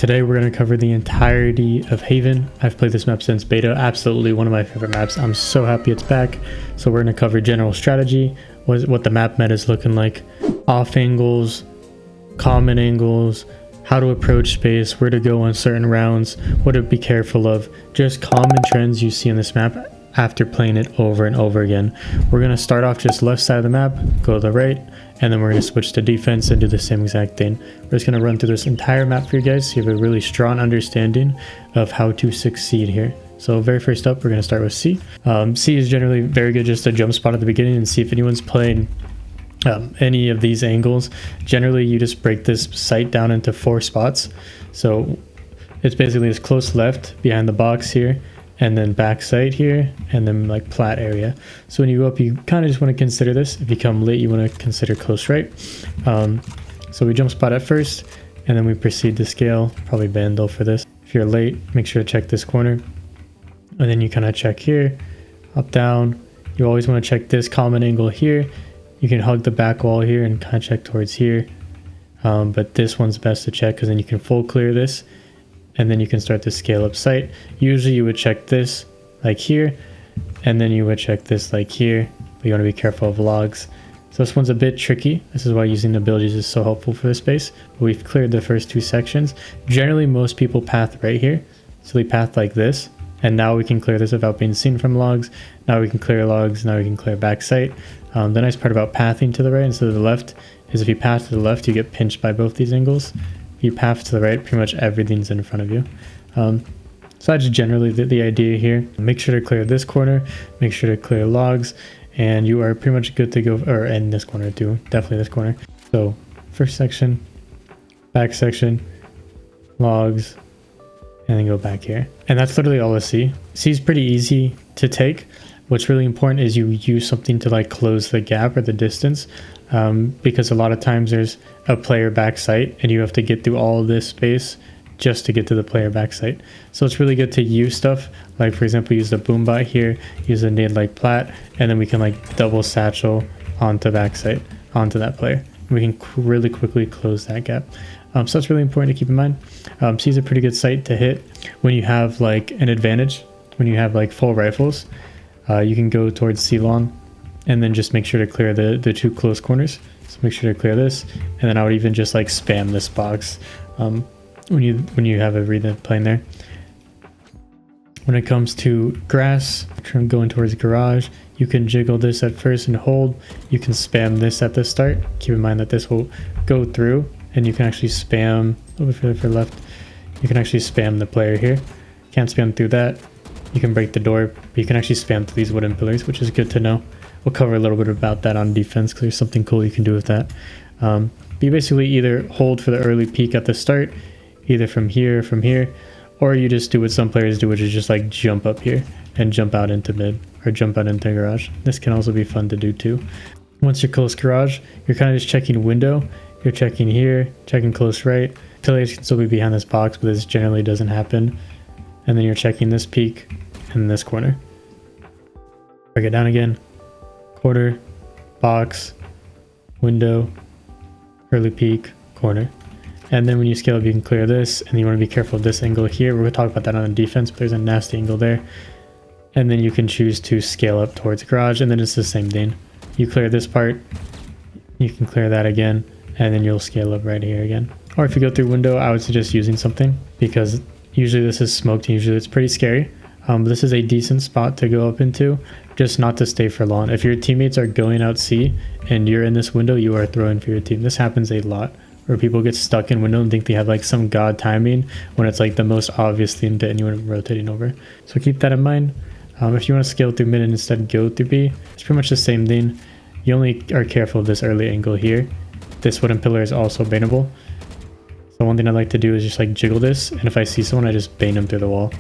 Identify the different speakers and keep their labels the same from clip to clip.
Speaker 1: Today we're going to cover the entirety of Haven. I've played this map since beta, absolutely one of my favorite maps. I'm so happy it's back. So we're going to cover general strategy, what the map meta is looking like, off angles, common angles, how to approach space, where to go on certain rounds, what to be careful of, just common trends you see on this map after playing it over and over again. We're going to start off just left side of the map, go to the right, and then we're going to switch to defense and do the same exact thing. We're just going to run through this entire map for you guys so you have a really strong understanding of how to succeed here. So very first up, we're going to start with C. C is generally very good just to jump spot at the beginning and see if anyone's playing any of these angles. Generally, you just break this site down into 4 spots. So it's basically this close left behind the box here, and then back site here, and then like plat area. So when you go up, you kind of just want to consider this. If you come late, you want to consider close right. So we jump spot at first, and then we proceed to scale, probably bandle for this. If you're late, make sure to check this corner. And then you kind of check here, up, down. You always want to check this common angle here. You can hug the back wall here and kind of check towards here. But this one's best to check because then you can full clear this. And then you can start to scale up sight. Usually you would check this like here, and then you would check this like here, but you want to be careful of logs. So this one's a bit tricky. This is why using the abilities is so helpful for this space. But we've cleared the first 2 sections. Generally, most people path right here. So they path like this, and now we can clear this without being seen from logs. Now we can clear logs, now we can clear back sight. The nice part about pathing to the right instead of the left is if you path to the left, you get pinched by both these angles. You path to the right, pretty much everything's in front of you. So that's generally the idea here. Make sure to clear this corner, make sure to clear logs, and you are pretty much good to go, or in this corner too, definitely this corner. So first section, back section, logs, and then go back here. And that's literally all I see. C is pretty easy to take. What's really important is you use something to like close the gap or the distance, because a lot of times there's a player back site and you have to get through all of this space just to get to the player back site. So it's really good to use stuff like, for example, use the boom bot here, use a nade like plat, and then we can like double satchel onto back site, onto that player. We can really quickly close that gap. So that's really important to keep in mind. C is a pretty good site to hit when you have like an advantage, when you have like full rifles. You can go towards C long and then just make sure to clear the 2 close corners. So make sure to clear this, and then I would even just like spam this box when you have a read playing there. When it comes to grass, going towards garage, you can jiggle this at first and hold. You can spam this at the start. Keep in mind that this will go through, and you can actually spam a little bit further for left. You can actually spam the player here. Can't spam through that. You can break the door, but you can actually spam through these wooden pillars, which is good to know. We'll cover a little bit about that on defense because there's something cool you can do with that. You basically either hold for the early peek at the start, either from here, or you just do what some players do, which is just like jump up here and jump out into mid or jump out into garage. This can also be fun to do too. Once you're close garage, you're kind of just checking window. You're checking here, checking close right. Pillars can still be behind this box, but this generally doesn't happen. And then you're checking this peak and this corner. Break it down again. Quarter, box, window, early peak, corner. And then when you scale up, you can clear this, and you want to be careful of this angle here. We're going to talk about that on the defense, but there's a nasty angle there. And then you can choose to scale up towards garage, and then it's the same thing. You clear this part, you can clear that again, and then you'll scale up right here again. Or if you go through window, I would suggest using something, because usually this is smoked, and usually it's pretty scary. But this is a decent spot to go up into, just not to stay for long. If your teammates are going out C and you're in this window, you are throwing for your team. This happens a lot where people get stuck in window and think they have like some god timing when it's like the most obvious thing to anyone rotating over. So keep that in mind. If you want to scale through mid and instead go through B, it's pretty much the same thing. You only are careful of this early angle here. This wooden pillar is also baneable. So one thing I like to do is just like jiggle this, and if I see someone, I just bane them through the wall.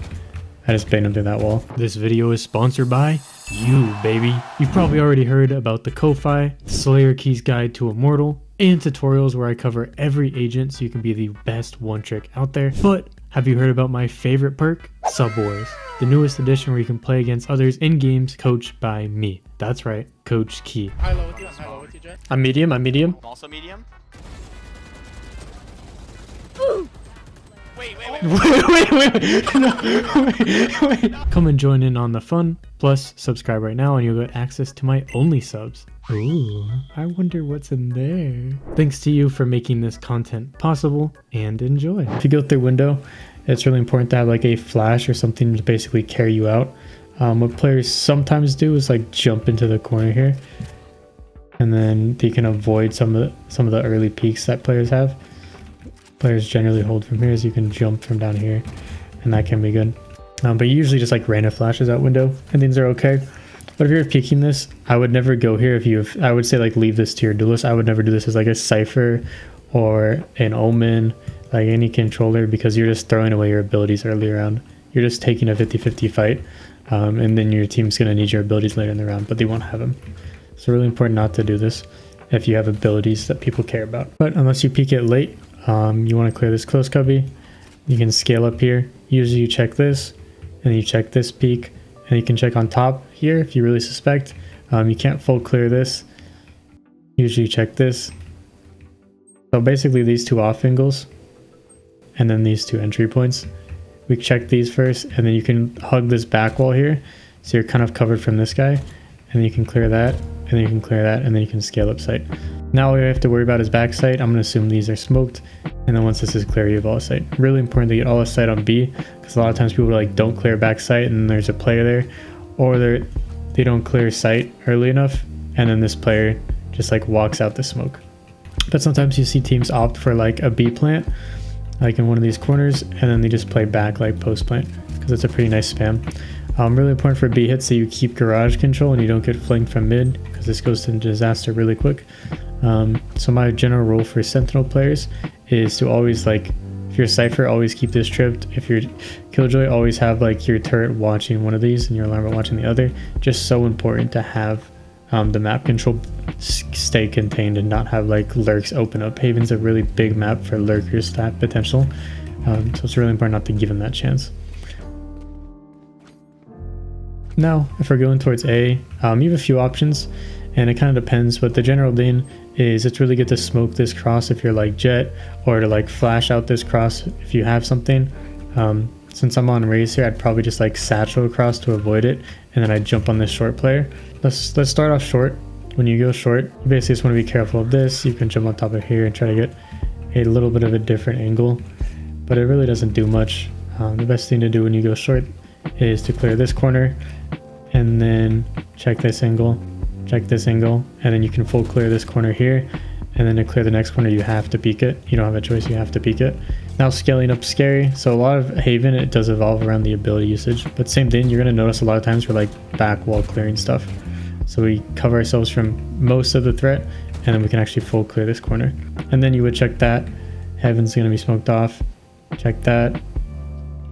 Speaker 1: I just bane them through that wall. This video is sponsored by you, baby. You've probably already heard about the Ko-Fi, Slayerkey's Guide to Immortal, and tutorials where I cover every agent so you can be the best one trick out there. But have you heard about my favorite perk? Sub Wars, the newest edition where you can play against others in games coached by me. That's right, Coach Key.
Speaker 2: I'm low with you, Jet.
Speaker 1: I'm medium.
Speaker 2: I'm also medium.
Speaker 1: Wait. No, wait. Come and join in on the fun. Plus, subscribe right now and you'll get access to my only subs. Ooh, I wonder what's in there. Thanks to you for making this content possible, and enjoy. If you go through window, it's really important to have like a flash or something to basically carry you out. What players sometimes do is like jump into the corner here, and then they can avoid some of the early peaks that players have. Players generally hold from here, so you can jump from down here, and that can be good. But usually just like random flashes out window and things are okay. But if you're peeking this, I would never go here. I would say like leave this to your duelist. I would never do this as like a Cypher or an Omen, like any controller, because you're just throwing away your abilities early round. You're just taking a 50-50 fight, and then your team's going to need your abilities later in the round, but they won't have them. So really important not to do this if you have abilities that people care about. But unless you peek it late, you want to clear this close cubby. You can scale up here. Usually you check this, and you check this peak, and you can check on top here if you really suspect. You can't full clear this. Usually check this. So basically these two off angles, and then these two entry points. We check these first, and then you can hug this back wall here, so you're kind of covered from this guy, and then you can clear that, and then you can clear that, and then you can scale up sight. Now all you have to worry about is back sight. I'm going to assume these are smoked, and then once this is clear, you have all sight. Really important to get all sight on B, because a lot of times people like don't clear back sight, and there's a player there, or they don't clear sight early enough, and then this player just like walks out the smoke. But sometimes you see teams opt for like a B plant, like in one of these corners, and then they just play back like post plant, because it's a pretty nice spam. Really important for B hits, so you keep garage control and you don't get flanked from mid, because this goes to disaster really quick. So my general rule for Sentinel players is to always, like, if you're Cypher, always keep this tripped. If you're Killjoy, always have like your turret watching one of these and your alarm watching the other. Just so important to have the map control stay contained and not have like lurks open up. Haven's a really big map for lurkers to have potential, so it's really important not to give them that chance. Now, if we're going towards A, you have a few options, and it kind of depends, but the general thing is it's really good to smoke this cross if you're like Jet, or to like flash out this cross if you have something. Since I'm on Raze here, I'd probably just like satchel across to avoid it, and then I'd jump on this short player. Let's start off short. When you go short, you basically just want to be careful of this. You can jump on top of here and try to get a little bit of a different angle, but it really doesn't do much. The best thing to do when you go short is to clear this corner, and then check this angle, and then you can full clear this corner here, and then to clear the next corner you have to peek it. You don't have a choice, you have to peek it. Now scaling up scary, so a lot of Haven, it does evolve around the ability usage, but same thing, you're going to notice a lot of times we're like back wall clearing stuff, so we cover ourselves from most of the threat, and then we can actually full clear this corner. And then you would check that, Heaven's going to be smoked off, check that,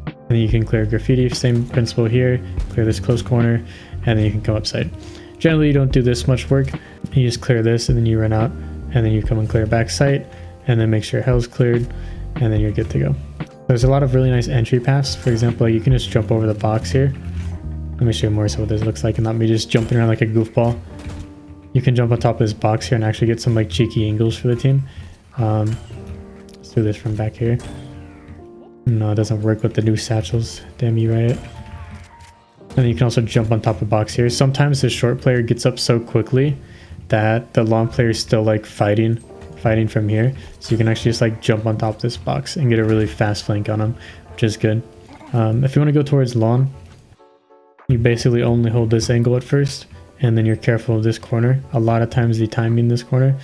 Speaker 1: and then you can clear graffiti. Same principle here, clear this close corner, and then you can come upside. Generally you don't do this much work, you just clear this and then you run out, and then you come and clear back sight, and then make sure hell's cleared, and then you're good to go. There's a lot of really nice entry paths. For example, you can just jump over the box here. Let me show you more so what this looks like and not me just jumping around like a goofball. You can jump on top of this box here and actually get some like cheeky angles for the team. Let's do this from back here. No, it doesn't work with the new satchels. Damn you, Riot. And then you can also jump on top of the box here. Sometimes the short player gets up so quickly that the long player is still like fighting from here. So you can actually just like jump on top of this box and get a really fast flank on them, which is good. If you want to go towards long, you basically only hold this angle at first, and then you're careful of this corner. A lot of times they time in this corner,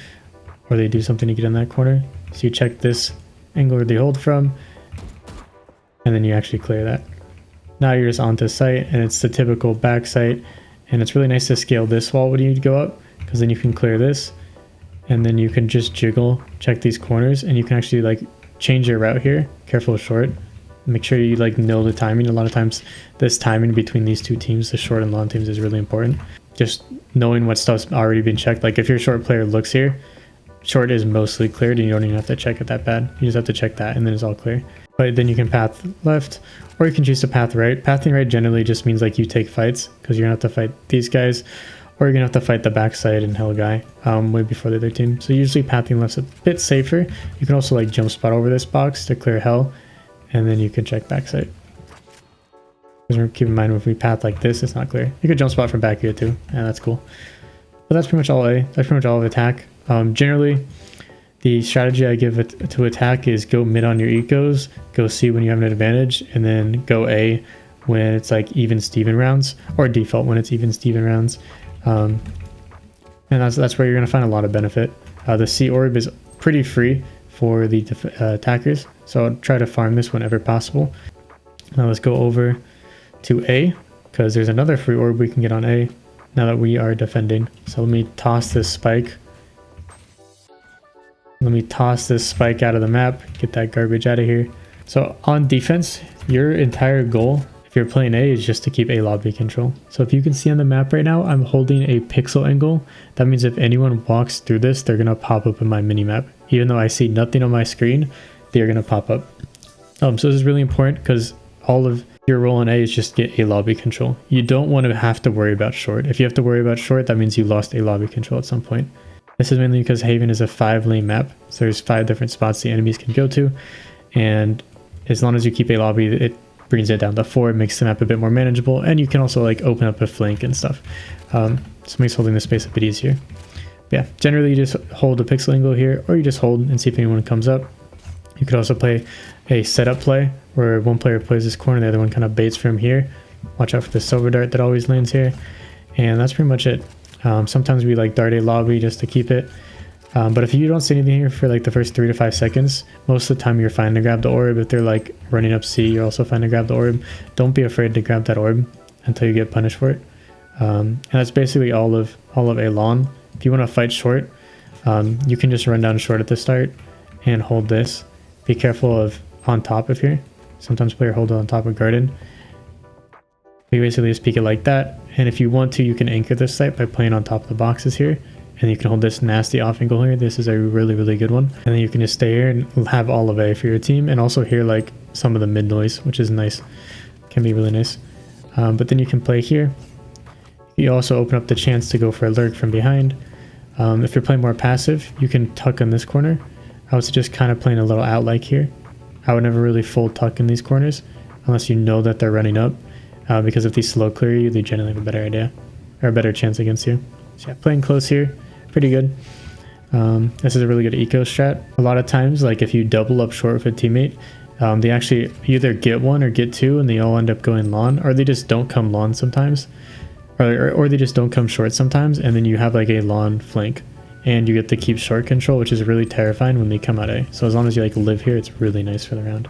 Speaker 1: or they do something to get in that corner. So you check this angle where they hold from, and then you actually clear that. Now you're just onto sight, and it's the typical back sight, and it's really nice to scale this wall when you go up, because then you can clear this, and then you can just jiggle, check these corners, and you can actually like change your route here. Careful of short. Make sure you like know the timing. A lot of times this timing between these two teams, the short and long teams, is really important. Just knowing what stuff's already been checked. Like if your short player looks here, short is mostly cleared and you don't even have to check it that bad. You just have to check that and then it's all clear. But then you can path left, or you can choose to path right. Pathing right generally just means like you take fights, because you're gonna have to fight these guys, or you're gonna have to fight the backside and hell guy way before the other team. So usually pathing left's a bit safer. You can also like jump spot over this box to clear hell, and then you can check backside. Keep in mind if we path like this, it's not clear. You could jump spot from back here too, and that's cool. But that's pretty much all A. That's pretty much all of attack. Generally, the strategy I give it to attack is go mid on your ecos, go C when you have an advantage, and then go A when it's like even Steven rounds, or default when it's even Steven rounds. And that's where you're gonna find a lot of benefit. The C orb is pretty free for the attackers, so I'll try to farm this whenever possible. Now let's go over to A, because there's another free orb we can get on A now that we are defending. So let me toss this spike. Let me toss this spike out of the map, get that garbage out of here. So on defense, your entire goal, if you're playing A, is just to keep A lobby control. So if you can see on the map right now, I'm holding a pixel angle. That means if anyone walks through this, they're gonna pop up in my mini-map. Even though I see nothing on my screen, they're gonna pop up. So this is really important because all of your role in A is just get A lobby control. You don't want to have to worry about short. If you have to worry about short, that means you lost A lobby control at some point. This is mainly because Haven is a 5-lane map, so there's 5 different spots the enemies can go to, and as long as you keep A lobby, it brings it down to 4, makes the map a bit more manageable, and you can also like open up a flank and stuff. So it makes holding the space a bit easier. But yeah, generally you just hold a pixel angle here, or you just hold and see if anyone comes up. You could also play a setup play where one player plays this corner, the other one kind of baits from here. Watch out for the silver dart that always lands here. And that's pretty much it. Sometimes we like dart a lobby just to keep it. But if you don't see anything here for like the first 3 to 5 seconds, most of the time you're fine to grab the orb. If they're like running up C, you're also fine to grab the orb. Don't be afraid to grab that orb until you get punished for it. And that's basically all of a lawn. If you want to fight short, you can just run down short at the start and hold this. Be careful of on top of here. Sometimes player hold it on top of garden. You basically just peek it like that, and if you want to, you can anchor this site by playing on top of the boxes here, and you can hold this nasty off angle here. This is a really good one, and then you can just stay here and have all of A for your team, and also hear like some of the mid noise, which is nice. Can be really nice. But then you can play here. You also open up the chance to go for a lurk from behind. If you're playing more passive, you can tuck in this corner. I would suggest kind of playing a little out like here. I would never really full tuck in these corners unless you know that they're running up, because if they slow clear you, they generally have a better idea or a better chance against you. So yeah, playing close here, pretty good. This is a really good eco strat. A lot of times, like if you double up short with a teammate, they actually either get 1 or get 2 and they all end up going lawn, or they just don't come lawn sometimes, or they just don't come short sometimes, and then you have like a lawn flank. And you get to keep short control, which is really terrifying when they come out A. So as long as you like live here, it's really nice for the round.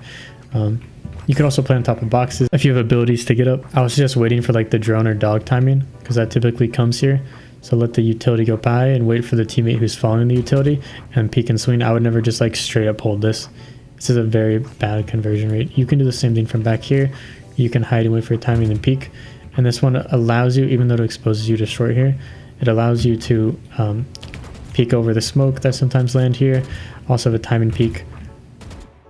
Speaker 1: You can also play on top of boxes if you have abilities to get up. I was just waiting for like the drone or dog timing, because that typically comes here. So let the utility go by and wait for the teammate who's following the utility and peek and swing. I would never just like straight up hold this. This is a very bad conversion rate. You can do the same thing from back here. You can hide and wait for your timing and peek. And this one allows you, even though it exposes you to short here, it allows you to peek over the smoke that sometimes land here. Also have a time and peek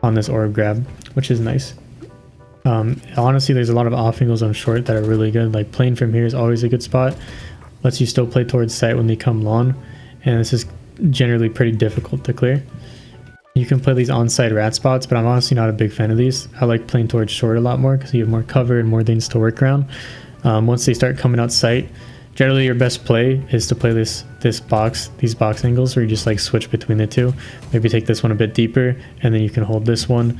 Speaker 1: on this orb grab, which is nice. Honestly, there's a lot of off angles on short that are really good. Like playing from here is always a good spot. Lets you still play towards sight when they come lawn, and this is generally pretty difficult to clear. You can play these on-site rat spots, but I'm honestly not a big fan of these. I like playing towards short a lot more because you have more cover and more things to work around. Once they start coming out sight, generally your best play is to play these box angles where you just like switch between the two. Maybe take this one a bit deeper, and then you can hold this one.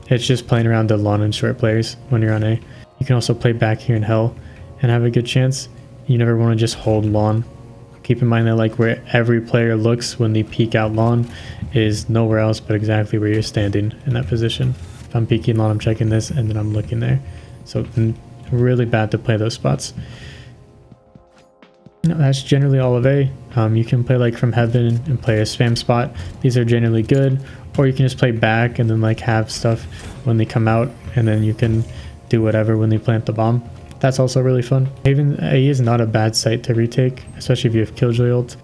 Speaker 1: It's just playing around the lawn and short players when you're on A. You can also play back here in hell and have a good chance. You never want to just hold lawn. Keep in mind that like where every player looks when they peek out lawn is nowhere else but exactly where you're standing in that position. If I'm peeking lawn, I'm checking this, and then I'm looking there. So really bad to play those spots. No, that's generally all of A. You can play like from heaven and play a spam spot. These are generally good. Or you can just play back and then like have stuff when they come out, and then you can do whatever when they plant the bomb. That's also really fun. Haven A is not a bad site to retake, especially if you have Killjoy ult,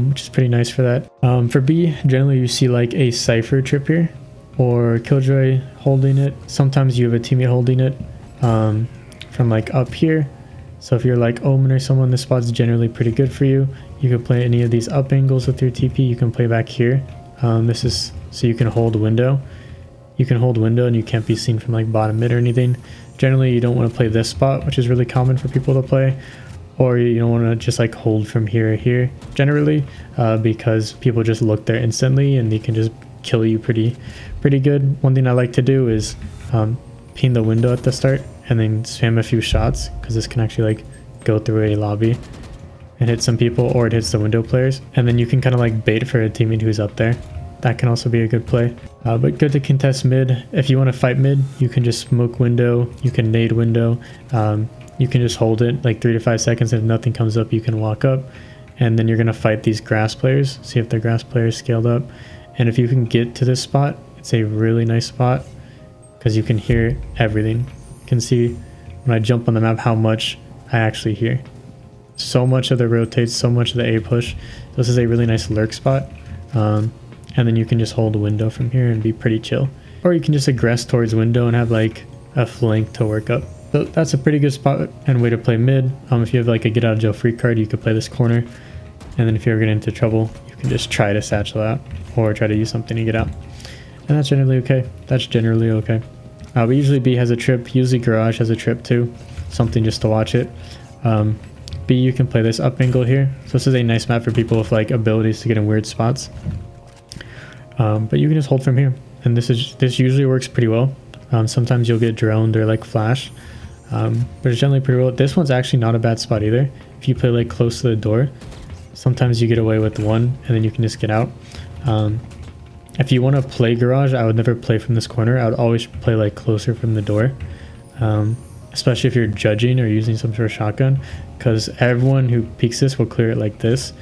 Speaker 1: which is pretty nice for that. For B, generally you see like a Cypher trip here, or Killjoy holding it. Sometimes you have a teammate holding it from like up here. So if you're like Omen or someone, this spot's generally pretty good for you. You can play any of these up angles with your TP. You can play back here. This is so you can hold a window. You can hold window and you can't be seen from like bottom mid or anything. Generally, you don't want to play this spot, which is really common for people to play, or you don't want to just like hold from here or here generally, because people just look there instantly and they can just kill you pretty good. One thing I like to do is pin the window at the start and then spam a few shots, because this can actually like go through a lobby and hit some people, or it hits the window players, and then you can kind of like bait for a teammate who's up there. That can also be a good play, but good to contest mid. If you want to fight mid, you can just smoke window, you can nade window, you can just hold it like 3 to 5 seconds. If nothing comes up, you can walk up, and then you're going to fight these grass players, see if the grass players scaled up. And if you can get to this spot, it's a really nice spot because you can hear everything. You can see when I jump on the map how much I actually hear. So much of the rotates, so much of the A push. This is a really nice lurk spot. And then you can just hold a window from here and be pretty chill. Or you can just aggress towards window and have like a flank to work up. So that's a pretty good spot and way to play mid. If you have like a get out of jail free card, you could play this corner. And then if you ever get into trouble, you can just try to satchel out or try to use something to get out. And that's generally okay. That's generally okay. But usually B has a trip. Usually Garage has a trip too. Something just to watch it. B, you can play this up angle here. So this is a nice map for people with like abilities to get in weird spots. But you can just hold from here, and this usually works pretty well. Sometimes you'll get droned or like flash, but it's generally pretty well. This one's actually not a bad spot either. If you play like close to the door, sometimes you get away with one and then you can just get out. If you want to play Garage, I would never play from this corner. I would always play like closer from the door, especially if you're judging or using some sort of shotgun, because everyone who peeks this will clear it like this.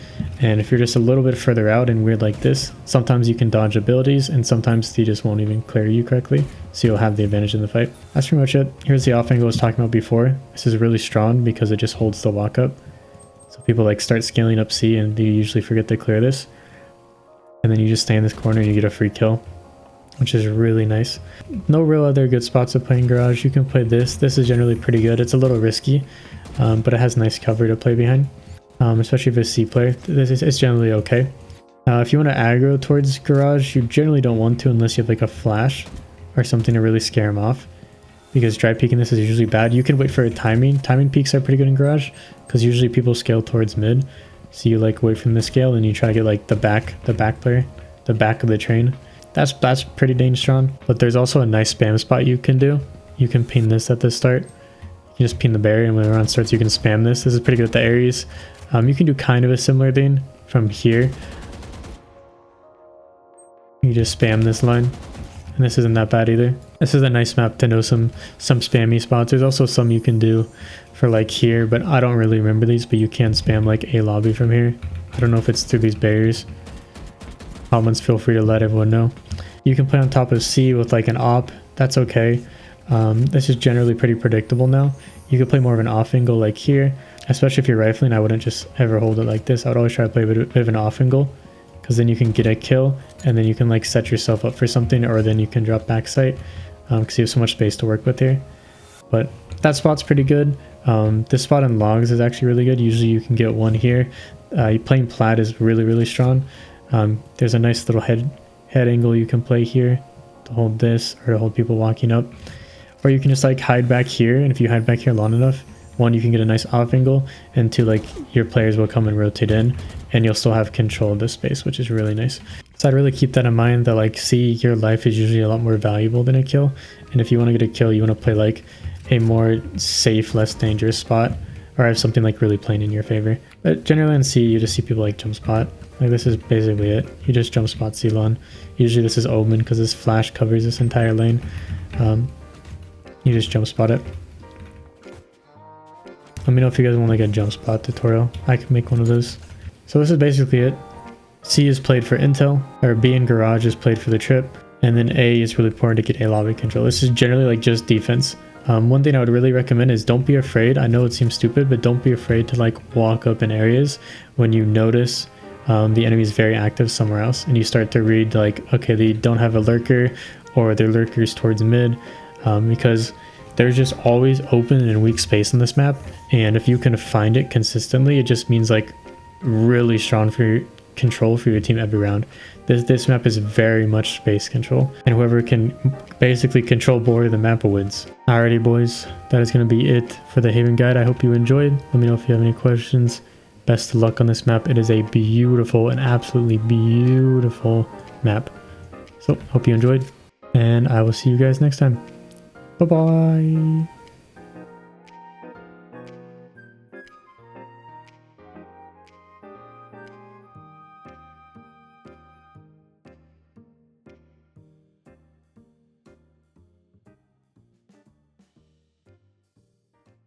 Speaker 1: And if you're just a little bit further out and weird like this, sometimes you can dodge abilities and sometimes they just won't even clear you correctly, so you'll have the advantage in the fight. That's pretty much it. Here's the off angle I was talking about before. This is really strong because it just holds the walk up, so people like start scaling up C and they usually forget to clear this, and then you just stay in this corner and you get a free kill, which is really nice. No real other good spots of playing Garage. You can play this. This is generally pretty good. It's a little risky, but it has nice cover to play behind, especially if it's C player. It's generally okay. If you want to aggro towards Garage, you generally don't want to unless you have like a flash or something to really scare him off, because dry peeking this is usually bad. You can wait for a timing. Timing peaks are pretty good in Garage because usually people scale towards mid. So you like wait from the scale and you try to get like the back player, the back of the train. That's pretty dang strong. But there's also a nice spam spot you can do. You can pin this at the start. You just pin the barrier, and when the round starts you can spam this. This is pretty good with the Ares. You can do kind of a similar thing from here. You just spam this line, and this isn't that bad either. This is a nice map to know some spammy spots. There's also some you can do for like here, but I don't really remember these, but you can spam like a lobby from here. I don't know if it's through these barriers. Comments, feel free to let everyone know. You can play on top of C with like an op. That's okay. This is generally pretty predictable now. You could play more of an off angle like here, especially if you're rifling. I wouldn't just ever hold it like this. I would always try to play a bit of an off angle, because then you can get a kill and then you can like set yourself up for something, or then you can drop back sight because you have so much space to work with here. But that spot's pretty good. This spot in logs is actually really good. Usually you can get one here. Playing plat is really strong. There's a nice little head angle you can play here to hold this, or to hold people walking up, or you can just like hide back here, and if you hide back here long enough, one, you can get a nice off angle, and two, like your players will come and rotate in and you'll still have control of this space, which is really nice. So I'd really keep that in mind, that like see, your life is usually a lot more valuable than a kill, and if you want to get a kill, you want to play like a more safe, less dangerous spot, or have something like really playing in your favor. But generally in C, you just see people like jump spot. Like this is basically it. You just jump spot C-Lon. Usually this is Omen because this flash covers this entire lane. You just jump spot it. Let me know if you guys want like a jump spot tutorial. I can make one of those. So this is basically it. C is played for intel, or B in Garage is played for the trip, and then A is really important to get A lobby control. This is generally like just defense. One thing I would really recommend is don't be afraid. I know it seems stupid, but don't be afraid to like walk up in areas when you notice the enemy is very active somewhere else, and you start to read like, okay, they don't have a lurker, or their lurkers towards mid, because there's just always open and weak space on this map, and if you can find it consistently, it just means like really strong for control for your team every round. This map is very much space control, and whoever can basically control border the map wins. Alrighty boys, that is going to be it for the Haven guide. I hope you enjoyed. Let me know if you have any questions. Best of luck on this map. It is a beautiful and absolutely beautiful map. So hope you enjoyed, and I will see you guys next time. Bye bye.